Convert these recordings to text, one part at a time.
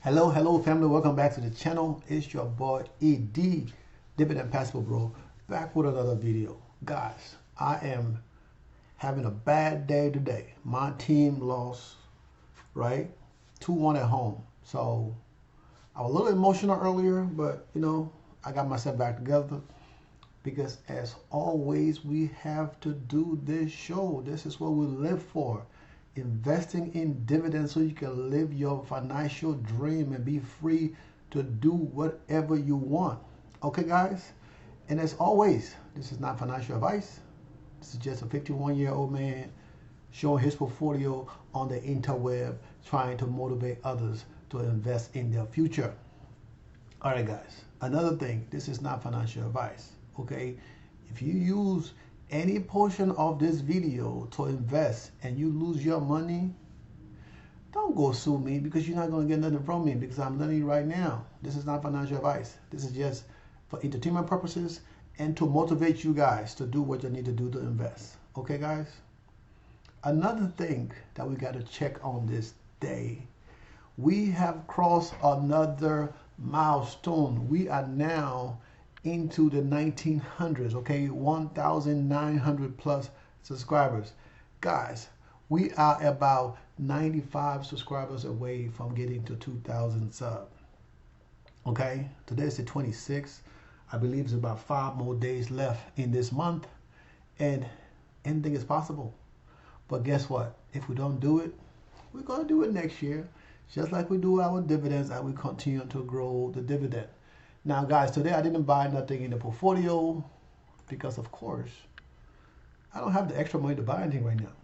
Hello family, welcome back to the channel. It's your boy ED, Dividend Passable Bro, back with another video. Guys, I am having a bad day today. My team lost, right? 2-1 at home. So I was a little emotional earlier, but I got myself back together because as always, we have to do this show. This is what we live for. Investing in dividends so you can live your financial dream and be free to do whatever you want. Okay, guys? And as always, this is not financial advice. This is just a 51-year-old man showing his portfolio on the interweb, trying to motivate others to invest in their future. All right, guys. Another thing, this is not financial advice. Okay? If you use any portion of this video to invest and you lose your money, don't go sue me because you're not going to get nothing from me because I'm telling you right now, this is not financial advice. This is just for entertainment purposes and to motivate you guys to do what you need to do to invest. Okay, guys? Another thing that we got to check on this day, we have crossed another milestone. We are now into the 1900s, okay, 1,900 plus subscribers. Guys, we are about 95 subscribers away from getting to 2,000 subs. Okay, today is the 26th. I believe it's about 5 more days left in this month, and anything is possible. But guess what? If we don't do it, we're going to do it next year, just like we do our dividends, and we continue to grow the dividend. Now, guys, today I didn't buy nothing in the portfolio because, of course, I don't have the extra money to buy anything right now,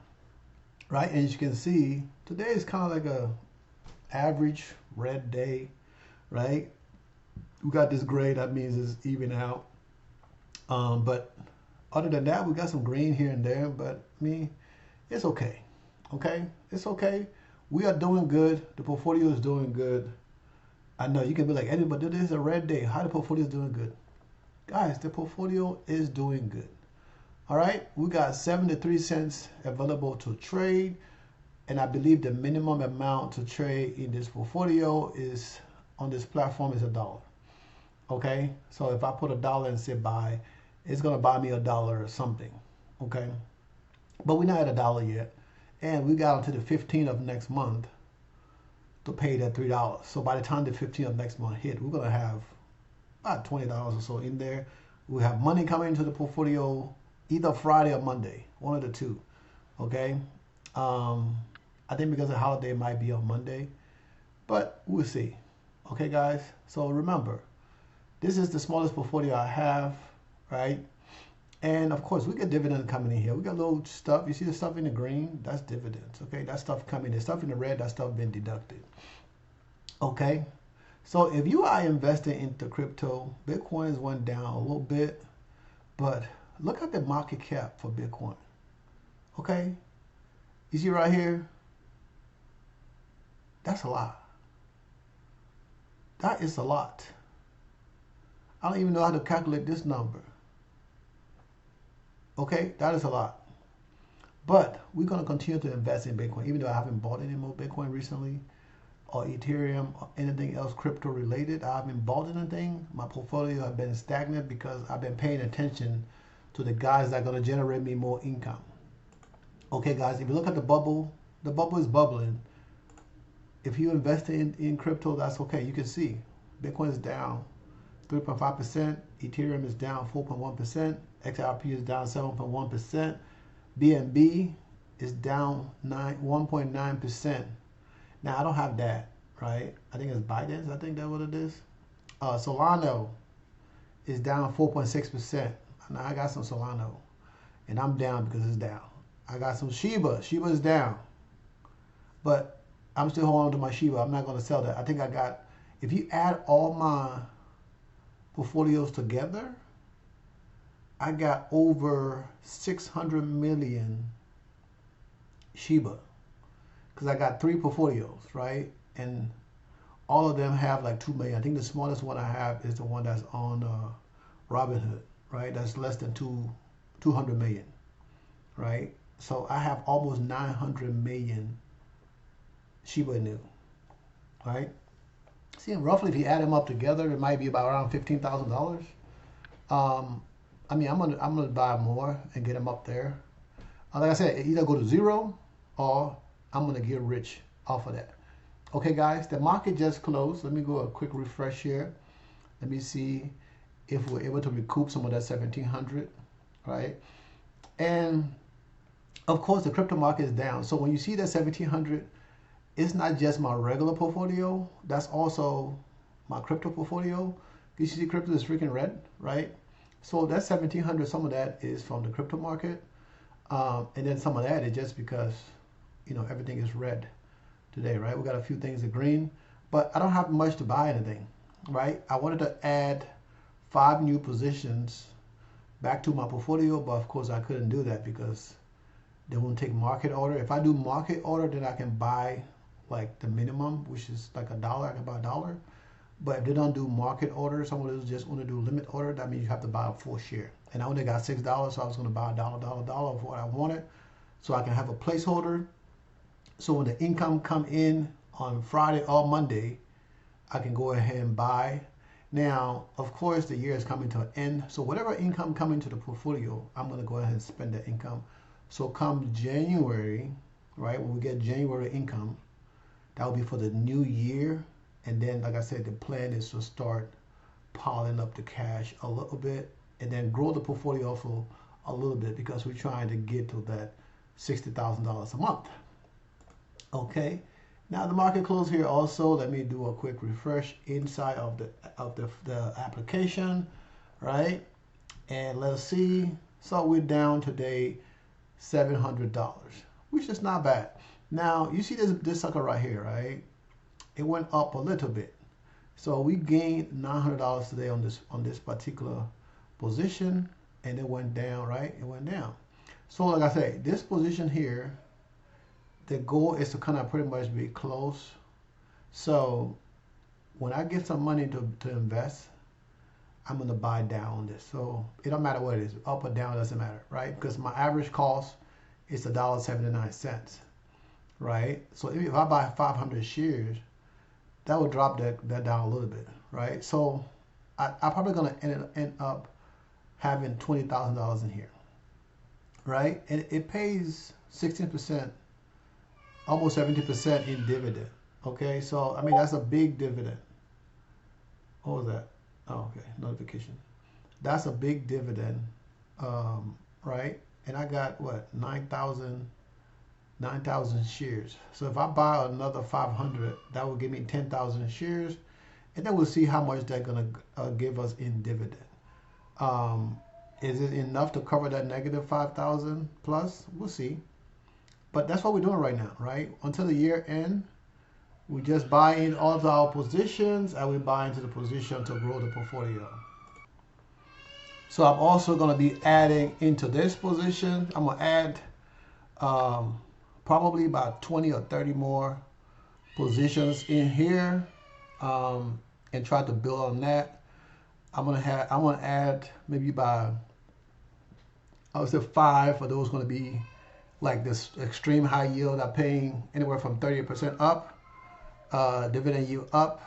right? And as you can see, today is kind of like a average red day, right? We got this gray, that means it's even out. But other than that, we got some green here and there, but it's okay, okay? It's okay. We are doing good. The portfolio is doing good. I know you can be like, Eddie, but this is a red day. How the portfolio is doing good? Guys, the portfolio is doing good. All right, we got 73 cents available to trade. And I believe the minimum amount to trade in this portfolio is, on this platform, is $1. Okay, so if I put $1 and say buy, it's gonna buy me $1 or something. Okay, but we're not at $1 yet. And we got until the 15th of next month to pay that $3. So by the time the 15th of next month hit, we're gonna have about $20 or so in there. We have money coming into the portfolio either Friday or Monday, one of the two. Okay, I think because the holiday might be on Monday, but we'll see. Okay, guys. So remember, this is the smallest portfolio I have, right? And of course, we get dividend coming in here. We got little stuff. You see the stuff in the green? That's dividends. Okay, that stuff coming. The stuff in the red, that stuff been deducted. Okay, so if you are investing into crypto, Bitcoin went down a little bit, but look at the market cap for Bitcoin. Okay, you see right here? That's a lot. That is a lot. I don't even know how to calculate this number. Okay, that is a lot. But we're going to continue to invest in Bitcoin, even though I haven't bought any more Bitcoin recently, or Ethereum, or anything else crypto related. I haven't bought anything. My portfolio has been stagnant because I've been paying attention to the guys that are going to generate me more income. Okay, guys, if you look at the bubble is bubbling. If you invest in crypto, that's okay. You can see Bitcoin is down 3.5%, Ethereum is down 4.1%, XRP is down 7.1%, BNB is down 1.9%. Now I don't have that, right? I think it's Binance. I think that's what it is. Solano is down 4.6%. Now I got some Solano, and I'm down because it's down. I got some Shiba. Shiba is down, but I'm still holding on to my Shiba. I'm not going to sell that. I think I got, if you add all my portfolios together, I got over 600 million Shiba because I got 3 portfolios, right? And all of them have like 2 million. I think the smallest one I have is the one that's on Robinhood, right? That's less than 200 million, right? So I have almost 900 million Shiba Inu, right? See, roughly, if you add them up together, it might be about around $15,000. I mean, I'm gonna buy more and get them up there. Like I said, either go to zero or I'm gonna get rich off of that. Okay, guys, the market just closed. Let me go a quick refresh here. Let me see if we're able to recoup some of that 1700, right? And of course, the crypto market is down. So when you see that 1700, it's not just my regular portfolio. That's also my crypto portfolio. You see, crypto is freaking red, right? So that 1700, some of that is from the crypto market, and then some of that is just because, you know, everything is red today, right? We got a few things in green, but I don't have much to buy anything, right? I wanted to add 5 new positions back to my portfolio, but of course I couldn't do that because they won't take market order. If I do market order, then I can buy like the minimum, which is like $1. I can buy $1. But if they don't do market order, some of those just want to do limit order. That means you have to buy a full share. And I only got $6, so I was going to buy $1 of what I wanted, so I can have a placeholder. So when the income come in on Friday or Monday, I can go ahead and buy. Now, of course, the year is coming to an end. So whatever income coming to the portfolio, I'm going to go ahead and spend that income. So come January, right, when we get January income, that will be for the new year. And then, like I said, the plan is to start piling up the cash a little bit and then grow the portfolio also a little bit because we're trying to get to that $60,000 a month. Okay. Now the market closed here also. Let me do a quick refresh inside of the application, right? And let's see. So we're down today $700, which is not bad. Now you see this sucker right here, right? It went up a little bit, so we gained $900 today on this particular position, and it went down, right? It went down. So like I say, this position here, the goal is to kind of pretty much be close. So when I get some money to invest, I'm gonna buy down on this. So it don't matter what it is, up or down, doesn't matter, right? Because my average cost is $1.79, right? So if I buy 500 shares, that will drop that down a little bit, right? So I'm probably gonna end up having $20,000 in here, right? And it pays 16%, almost 70% in dividend. Okay, so I mean that's a big dividend. What was that? Oh, okay, notification. That's a big dividend, right? And I got what, 9,000 shares. So if I buy another 500, that will give me 10,000 shares, and then we'll see how much they're gonna give us in dividend. Is it enough to cover that negative 5,000 plus? We'll see. But that's what we're doing right now, right? Until the year end, we just buy in all of our positions, and we buy into the position to grow the portfolio. So I'm also going to be adding into this position. I'm going to add probably about 20 or 30 more positions in here, and try to build on that. I'm going to add maybe by, I would say 5 of those going to be like this extreme high yield. I'm paying anywhere from 30% up, dividend yield up,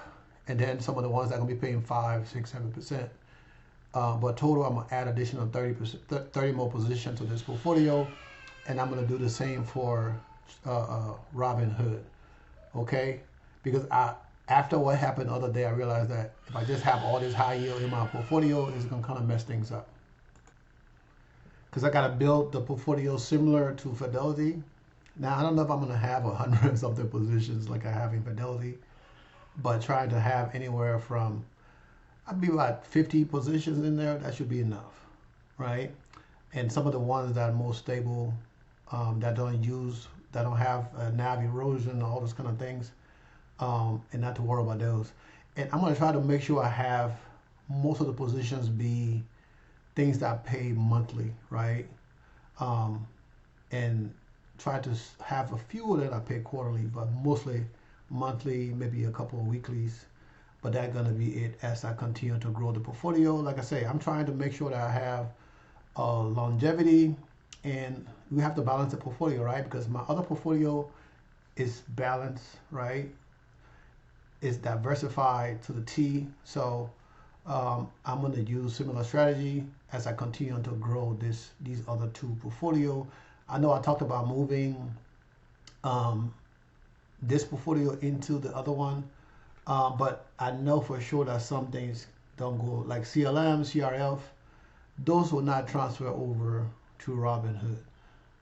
and then some of the ones that are going to be paying 5, 6, 7%. But total, I'm going to add additional 30 more positions to this portfolio, and I'm going to do the same for Robinhood, okay? Because after what happened the other day, I realized that if I just have all this high yield in my portfolio, it's going to kind of mess things up. Because I got to build the portfolio similar to Fidelity. Now, I don't know if I'm going to have 100 something positions like I have in Fidelity, but trying to have anywhere from, I'd be about 50 positions in there, that should be enough, right? And some of the ones that are most stable, that don't have NAV erosion, all those kind of things, and not to worry about those. And I'm going to try to make sure I have most of the positions be things that pay monthly, right? And try to have a few that I pay quarterly, but mostly monthly, maybe a couple of weeklies. But that's going to be it as I continue to grow the portfolio. Like I say, I'm trying to make sure that I have longevity, and we have to balance the portfolio, right? Because my other portfolio is balanced, right? It's diversified to the T. So I'm going to use similar strategy as I continue to grow these other two portfolio. I know I talked about moving this portfolio into the other one, but I know for sure that some things don't go, like CLM, CRF, those will not transfer over to Robinhood.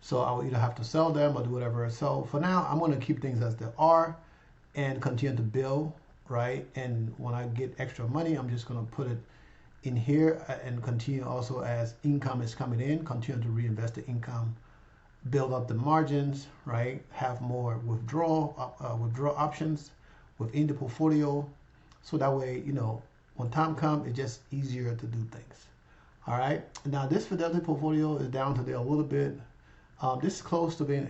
So I will either have to sell them or do whatever. So for now, I'm going to keep things as they are and continue to build, right? And when I get extra money, I'm just going to put it in here and continue also as income is coming in, continue to reinvest the income, build up the margins, right? Have more withdrawal options within the portfolio. So that way, you know, when time comes, it's just easier to do things. All right. Now this Fidelity portfolio is down today a little bit. This is close to being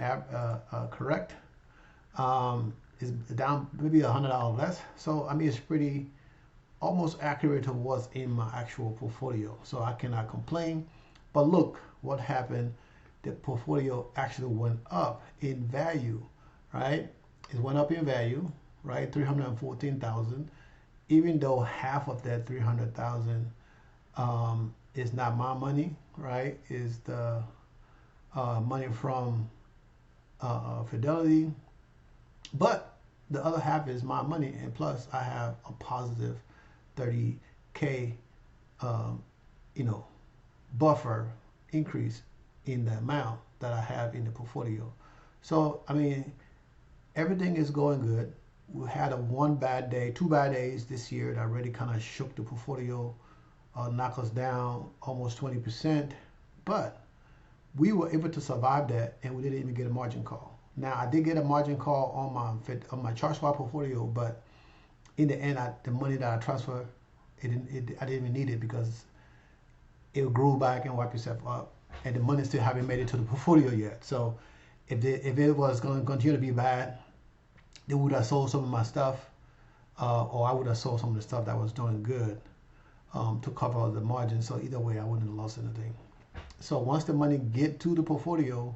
correct. Is down maybe $100 less. So I mean, it's pretty almost accurate to what's in my actual portfolio. So I cannot complain. But look what happened. The portfolio actually went up in value, right? It went up in value, right? 314,000. Even though half of that 300,000 is not my money, right? Is the money from Fidelity, but the other half is my money, and plus I have a positive 30K, you know, buffer increase in the amount that I have in the portfolio. So I mean, everything is going good. We had a one bad day, 2 bad days this year that really kind of shook the portfolio, knocked us down almost 20%, but we were able to survive that, and we didn't even get a margin call. Now I did get a margin call on my chart swap portfolio, but in the end, the money that I transferred, I didn't even need it because it grew back and wiped itself up, and the money still haven't made it to the portfolio yet. So if it was going to continue to be bad, they would have sold some of my stuff, or I would have sold some of the stuff that was doing good to cover the margin. So either way, I wouldn't have lost anything. So once the money get to the portfolio,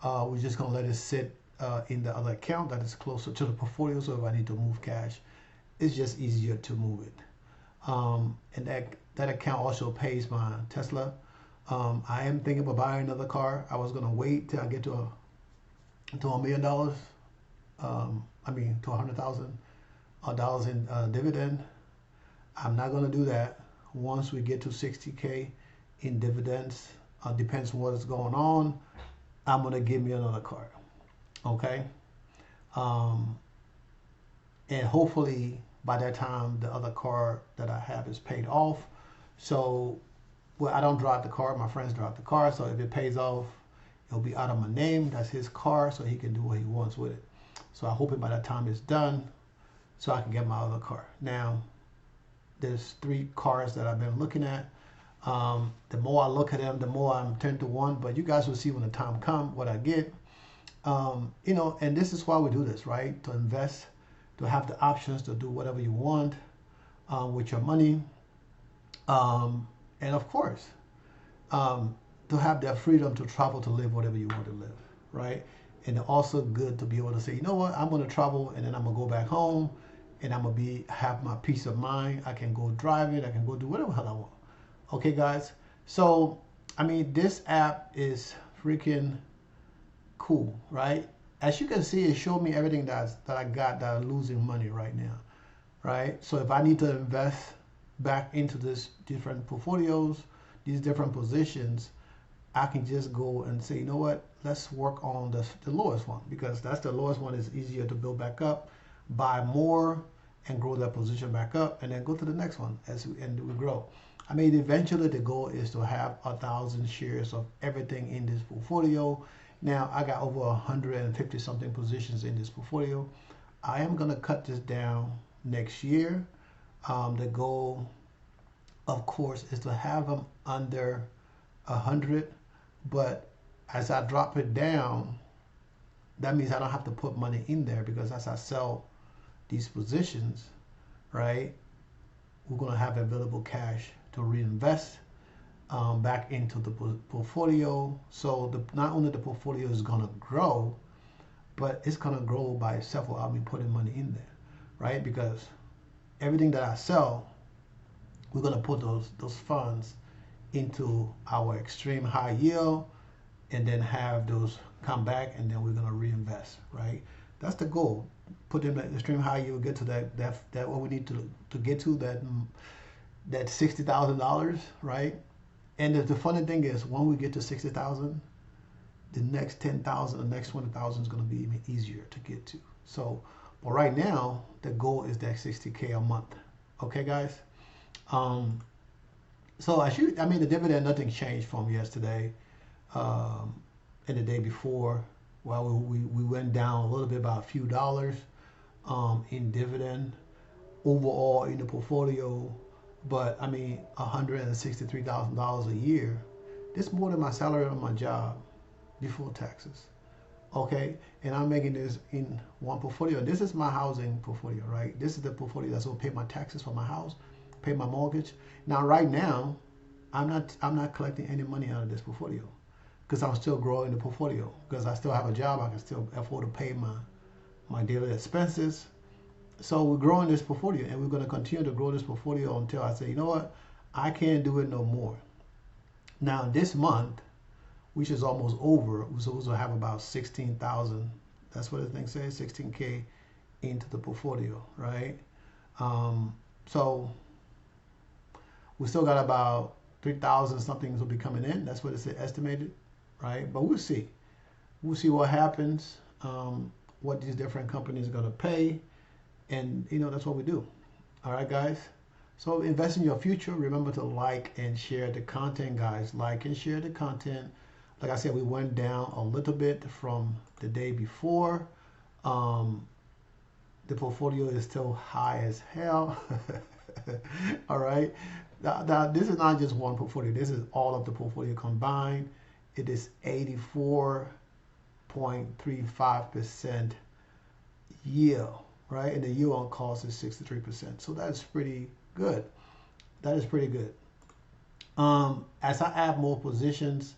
we're just gonna let it sit in the other account that is closer to the portfolio. So if I need to move cash, it's just easier to move it. And that account also pays my Tesla. I am thinking about buying another car. I was gonna wait till I get to $1 million. I mean to $100,000 in dividend. I'm not gonna do that. Once we get to 60K in dividends, depends on what's going on, I'm gonna give me another car. Okay. And hopefully by that time the other car that I have is paid off. So, well, I don't drive the car, my friends drive the car, so if it pays off, it'll be out of my name. That's his car, so he can do what he wants with it. So I hope by that time it's done so I can get my other car. Now there's 3 cars that I've been looking at. The more I look at them, the more I'm turned to one, but you guys will see when the time comes what I get. You know, and this is why we do this, right? To invest, to have the options to do whatever you want with your money. And of course, to have that freedom to travel, to live whatever you want to live, right? And also good to be able to say, you know what, I'm going to travel and then I'm going to go back home and I'm going to have my peace of mind. I can go drive it. I can go do whatever the hell I want. Okay, guys. So, I mean, this app is freaking cool, right? As you can see, it showed me everything that I got that I'm losing money right now, right? So if I need to invest back into this different portfolios, these different positions, I can just go and say, you know what, let's work on the lowest one, because that's the lowest one. Is easier to build back up, buy more and grow that position back up, and then go to the next one and we grow. I mean, eventually the goal is to have 1,000 shares of everything in this portfolio. Now I got over 150 something positions in this portfolio. I am gonna cut this down next year. The goal, of course, is to have them under 100, but as I drop it down, that means I don't have to put money in there, because as I sell these positions, right, we're gonna have available cash to reinvest back into the portfolio. So not only the portfolio is gonna grow, but it's gonna grow by itself without me putting money in there. right? Because everything that I sell, we're gonna put those funds into our extreme high yield, and then have those come back, and then we're gonna reinvest, right? That's the goal. Put in the extreme high yield, get to that what we need to get to that $60,000, right? And the funny thing is, when we get to 60,000, the next 10,000, the next 20,000 is going to be even easier to get to. So, but right now, the goal is that 60K a month. Okay, guys. So I mean, the dividend, nothing changed from yesterday, and the day before. Well, we went down a little bit, about a few dollars, in dividend overall in the portfolio. But I mean, $163,000 a year. This is more than my salary on my job before taxes. Okay, and I'm making this in one portfolio. This is my housing portfolio, right? This is the portfolio that's gonna pay my taxes for my house, pay my mortgage. Now, right now, I'm not collecting any money out of this portfolio because I'm still growing the portfolio, because I still have a job. I can still afford to pay my daily expenses. So we're growing this portfolio, and we're going to continue to grow this portfolio until I say, you know what, I can't do it no more. Now, this month, which is almost over, we're supposed to have about 16,000. That's what the thing says, 16K into the portfolio, right? So we still got about 3,000 something will be coming in. That's what it's estimated, right? But we'll see. We'll see what happens, what these different companies are going to pay. And, you know, that's what we do. All right, guys. So invest in your future. Remember to like and share the content, guys. Like and share the content. Like I said, we went down a little bit from the day before. The portfolio is still high as hell. All right. Now, this is not just one portfolio. This is all of the portfolio combined. It is 84.35% yield. Right, and the yield on cost is 63%. So that's pretty good. That is pretty good. As I add more positions,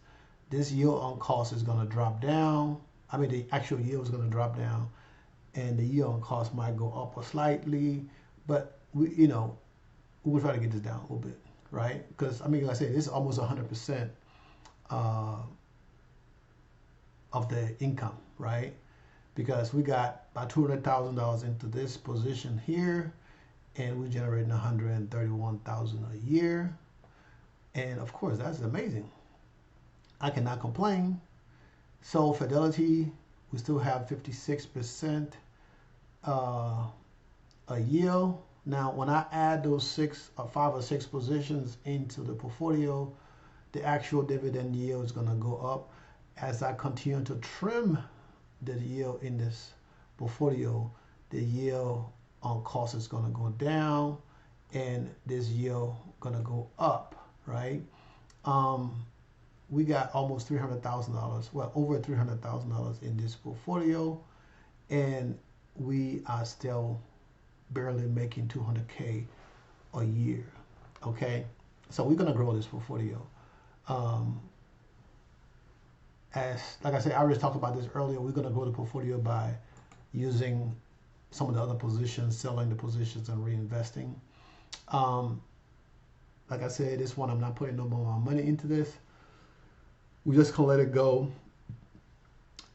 this yield on cost is going to drop down. I mean, the actual yield is going to drop down, and the yield on cost might go up or slightly. But we'll try to get this down a little bit, right? Because I mean, like I said, this is almost 100% of the income, right? Because we got about $200,000 into this position here, and we're generating $131,000 a year. And of course, that's amazing. I cannot complain. So Fidelity, we still have 56% a yield. Now, when I add those 5 or 6 positions into the portfolio, the actual dividend yield is going to go up as I continue to trim the yield in this portfolio. The yield on cost is going to go down, and this yield going to go up, right? We got almost $300,000, well, over $300,000 in this portfolio, and we are still barely making 200K a year. Okay, so we're going to grow this portfolio. Like I said, I already talked about this earlier, we're going to grow the portfolio by using some of the other positions, selling the positions, and reinvesting. Like I said, this one, I'm not putting no more money into this. We're just going to let it go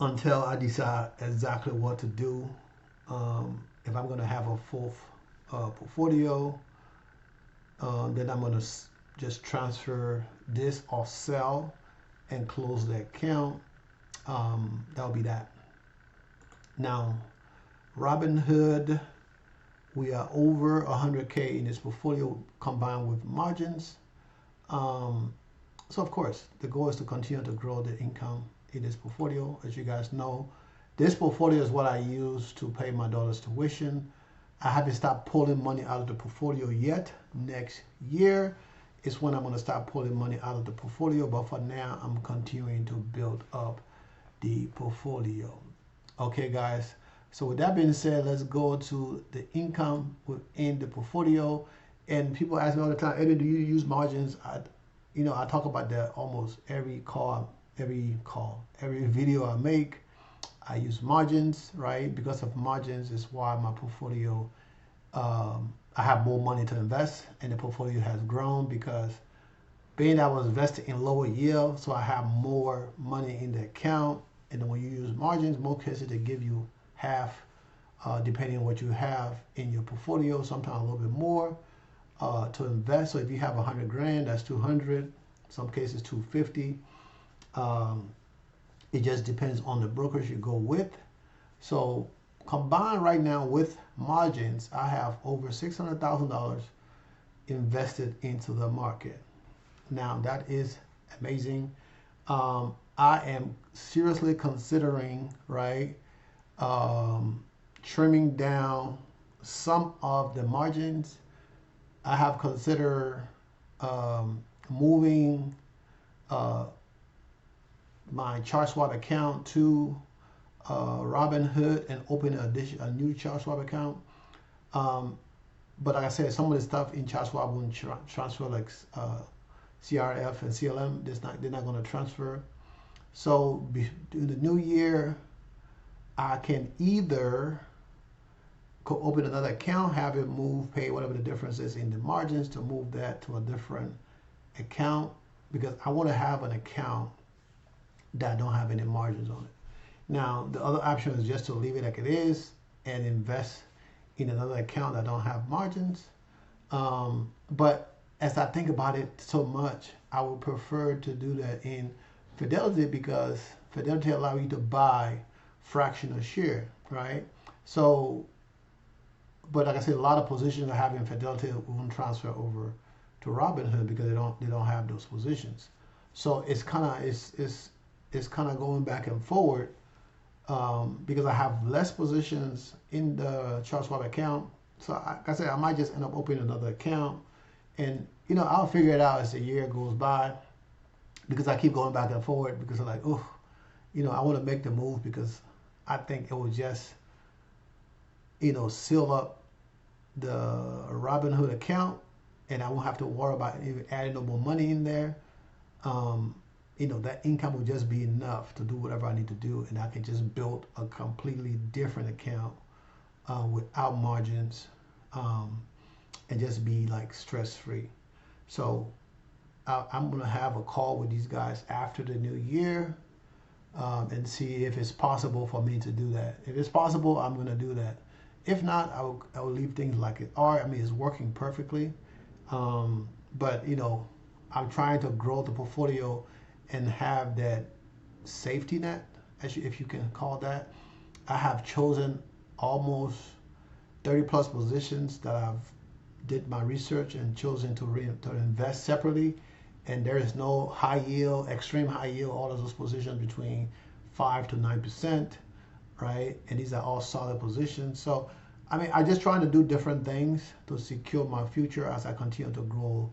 until I decide exactly what to do. If I'm going to have a fourth portfolio, then I'm going to just transfer this or sell and close the account. That'll be that. Now, Robinhood, we are over 100K in this portfolio combined with margins. So of course, the goal is to continue to grow the income in this portfolio. As you guys know, this portfolio is what I use to pay my daughter's tuition. I haven't stopped pulling money out of the portfolio yet. Next year is when I'm going to start pulling money out of the portfolio. But for now, I'm continuing to build up the portfolio. Okay, guys. So with that being said, let's go to the income within the portfolio. And people ask me all the time, Eddie, do you use margins? I talk about that almost every video I make. I use margins, right? Because of margins is why my portfolio I have more money to invest, and the portfolio has grown because being that I was invested in lower yield, so I have more money in the account. And then when you use margins, most cases they give you half, depending on what you have in your portfolio, sometimes a little bit more to invest. So if you have 100 grand, that's 200. Some cases 250. It just depends on the brokers you go with. So combined right now with margins, I have over $600,000 invested into the market. Now that is amazing. I am seriously considering, right, trimming down some of the margins. I have considered moving my ChartSwap account to Robinhood and open a new ChartSwap account. But like I said, some of the stuff in ChartSwap won't transfer, like CRF and CLM. They're not going to transfer. So in the new year, I can either go open another account, have it move, pay whatever the difference is in the margins to move that to a different account, because I want to have an account that don't have any margins on it. Now, the other option is just to leave it like it is and invest in another account that don't have margins. But as I think about it so much, I would prefer to do that in Fidelity, because Fidelity allows you to buy fractional share, right? So, but like I said, a lot of positions I have in Fidelity won't transfer over to Robinhood because they don't have those positions. So it's kind of going back and forward. Because I have less positions in the ChartSwap account. So like I said, I might just end up opening another account, and I'll figure it out as the year goes by, because I keep going back and forward, because I'm like, oh, I want to make the move, because I think it will just seal up the Robinhood account, and I won't have to worry about even adding no more money in there. That income will just be enough to do whatever I need to do, and I can just build a completely different account without margins, and just be like stress-free. So I'm gonna have a call with these guys after the new year, and see if it's possible for me to do that. If it's possible, I'm gonna do that. If not, I will leave things like it are. I mean, it's working perfectly, but I'm trying to grow the portfolio and have that safety net, if you can call that. I have chosen almost 30 plus positions that I've did my research and chosen to invest separately, and there is no high yield, extreme high yield, all of those positions between 5 to 9%, right? And these are all solid positions. So I mean, I'm just trying to do different things to secure my future as I continue to grow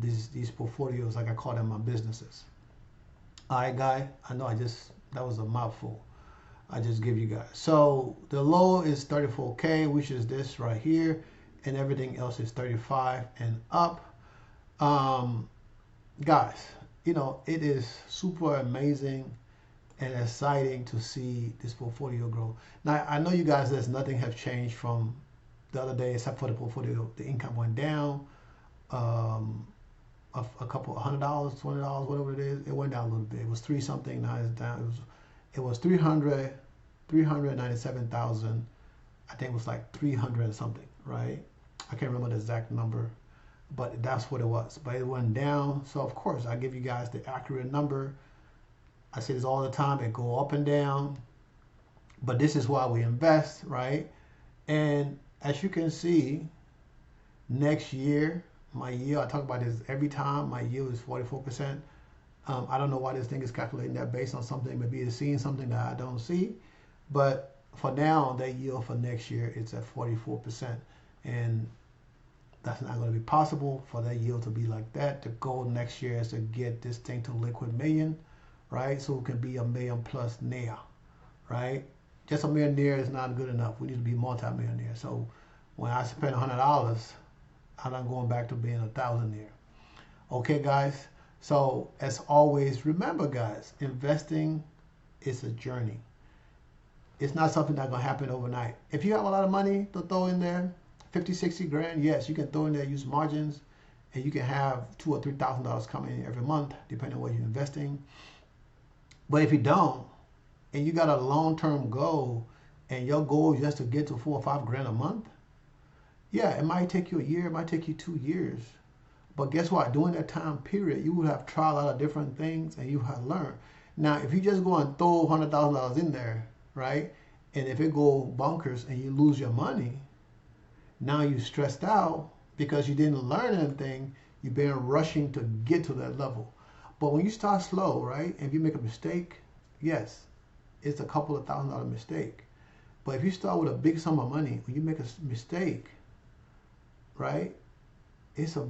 these portfolios, like I call them, my businesses. All right, guy, I know that was a mouthful I just give you guys. So the low is 34K, which is this right here, and everything else is 35 and up. Guys, it is super amazing and exciting to see this portfolio grow. Now, I know you guys, there's nothing have changed from the other day except for the portfolio. The income went down a couple $100, $20, whatever it is. It went down a little bit. It was 3 something. Now it's down. It was 397,000. I think it was like 300 something, right? I can't remember the exact number, but that's what it was. But it went down. So of course I give you guys the accurate number. I say this all the time. It go up and down, but this is why we invest, right? And as you can see, next year, my yield, I talk about this every time, my yield is 44%. I don't know why this thing is calculating that based on something. Maybe it's seeing something that I don't see. But for now, that yield for next year, it's at 44%. And that's not going to be possible for that yield to be like that. The goal next year is to get this thing to liquid million, right? So it can be $1 million plus near, right? Just a millionaire is not good enough. We need to be multi-millionaire. So when I spend $100, I'm not going back to being a thousandaire. Okay, guys. So as always, remember, guys, investing is a journey. It's not something that's going to happen overnight. If you have a lot of money to throw in there, 50, 60 grand, yes, you can throw in there, use margins, and you can have $2,000 or $3,000 coming in every month, depending on what you're investing. But if you don't, and you got a long-term goal, and your goal is just to get to 4 or 5 grand a month, yeah, it might take you a year, it might take you 2 years. But guess what? During that time period, you would have tried a lot of different things, and you have learned. Now, if you just go and throw $100,000 in there, right, and if it go bonkers and you lose your money, now you're stressed out because you didn't learn anything. You've been rushing to get to that level. But when you start slow, right, if you make a mistake, yes, it's a couple of $1,000 mistake. But if you start with a big sum of money, when you make a mistake, right, it's a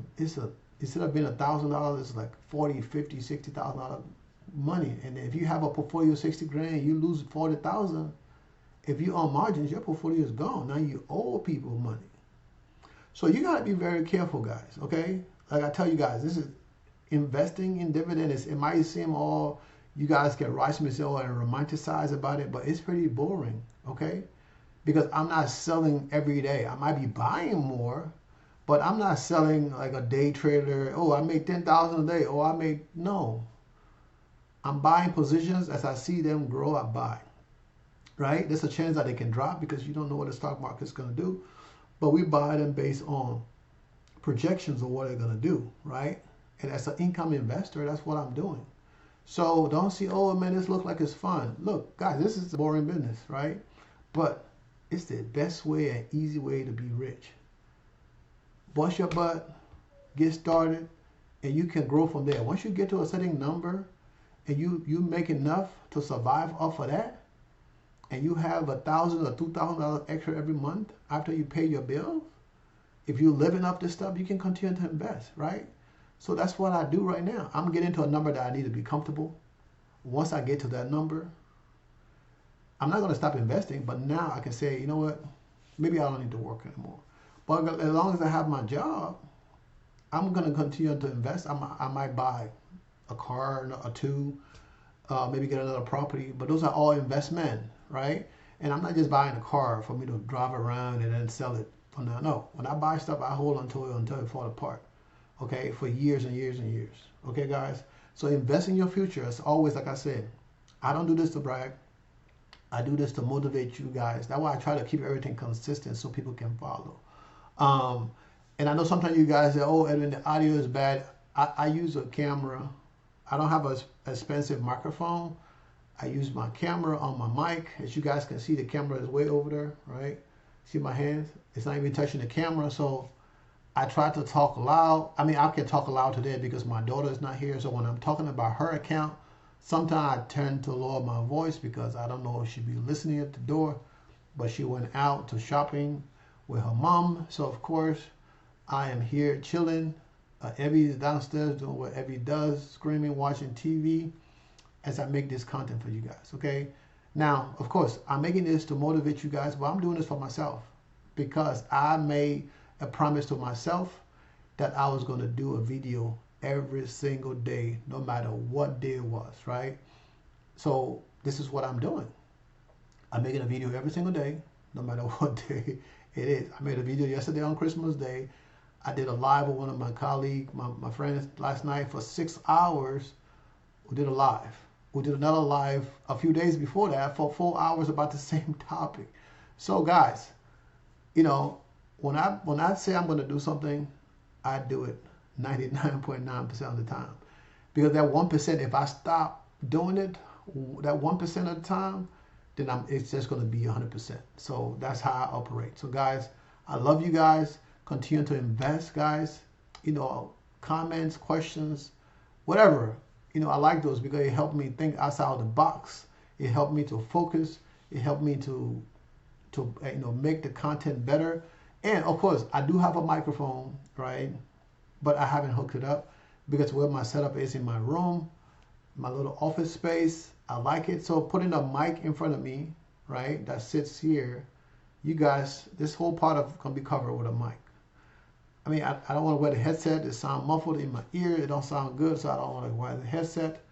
instead of being $1,000, it's like $40, $50, $60,000 money. And if you have a portfolio of 60 grand, you lose 40,000. If you on margins, your portfolio is gone. Now you owe people money. So you got to be very careful, guys. Okay, like I tell you guys, this is investing in dividends. It might seem all you guys get rice and romanticize about it, but it's pretty boring. Okay, because I'm not selling every day. I might be buying more, but I'm not selling like a day trader. Oh, I made 10,000 a day. Oh, I made no. I'm buying positions as I see them grow. I buy. Right? There's a chance that they can drop because you don't know what the stock market's going to do. But we buy them based on projections of what they're going to do, right? And as an income investor, that's what I'm doing. So don't see, oh man, this looks like it's fun. Look, guys, this is a boring business, right? But it's the best way and easy way to be rich. Bust your butt, get started, and you can grow from there. Once you get to a certain number and you make enough to survive off of that, and you have $1,000 or $2,000 extra every month after you pay your bills, if you're living up this stuff, you can continue to invest, right? So that's what I do right now. I'm getting to a number that I need to be comfortable. Once I get to that number, I'm not going to stop investing, but now I can say, you know what, maybe I don't need to work anymore. But as long as I have my job, I'm going to continue to invest. I might buy a car or two, maybe get another property, but those are all investment, right? And I'm not just buying a car for me to drive around and then sell it for now. No, when I buy stuff, I hold onto it until it falls apart, okay, for years and years and years. Okay, guys? So invest in your future. It's always, like I said, I don't do this to brag. I do this to motivate you guys. That's why I try to keep everything consistent so people can follow. And I know sometimes you guys say, oh, Edwin, the audio is bad. I use a camera. I don't have an expensive microphone. I use my camera on my mic. As you guys can see, the camera is way over there, right? See my hands? It's not even touching the camera. So I try to talk loud. I mean, I can talk loud today because my daughter is not here. So when I'm talking about her account, sometimes I tend to lower my voice because I don't know if she'll be listening at the door. But she went out to shopping with her mom. So, of course, I am here chilling. Evie is downstairs doing what Evie does, screaming, watching TV as I make this content for you guys, okay? Now, of course, I'm making this to motivate you guys, but I'm doing this for myself because I made a promise to myself that I was going to do a video every single day, no matter what day it was, right? So this is what I'm doing. I'm making a video every single day, no matter what day it is. I made a video yesterday on Christmas Day. I did a live with one of my colleagues, my friends last night for 6 hours. We did a live. We did another live a few days before that for 4 hours about the same topic. So guys, you know, when I say I'm going to do something, I do it 99.9% of the time. Because that 1%, if I stop doing it, that 1% of the time, then it's just going to be 100%. So that's how I operate. So guys, I love you guys. Continue to invest, guys. You know, comments, questions, whatever. You know, I like those because it helped me think outside the box. It helped me to focus. It helped me to you know, make the content better. And of course, I do have a microphone, right? But I haven't hooked it up because where my setup is in my room, my little office space, I like it. So putting a mic in front of me, right, that sits here, you guys, this whole part of can be covered with a mic. I mean, I don't want to wear the headset. It sounds muffled in my ear. It don't sound good, so I don't want to wear the headset.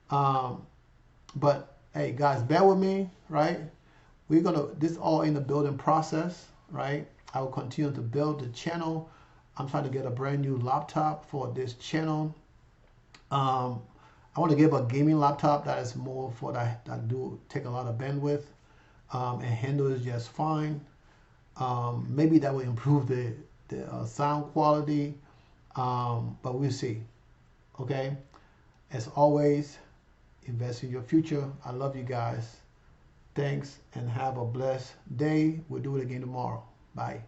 But hey, guys, bear with me, right? We're gonna, this all in the building process, right? I will continue to build the channel. I'm trying to get a brand new laptop for this channel. I want to give a gaming laptop that is more for that do take a lot of bandwidth and handles just fine. Maybe that will improve the sound quality, but we'll see. Okay, as always, invest in your future. I love you guys. Thanks and have a blessed day. We'll do it again tomorrow. Bye.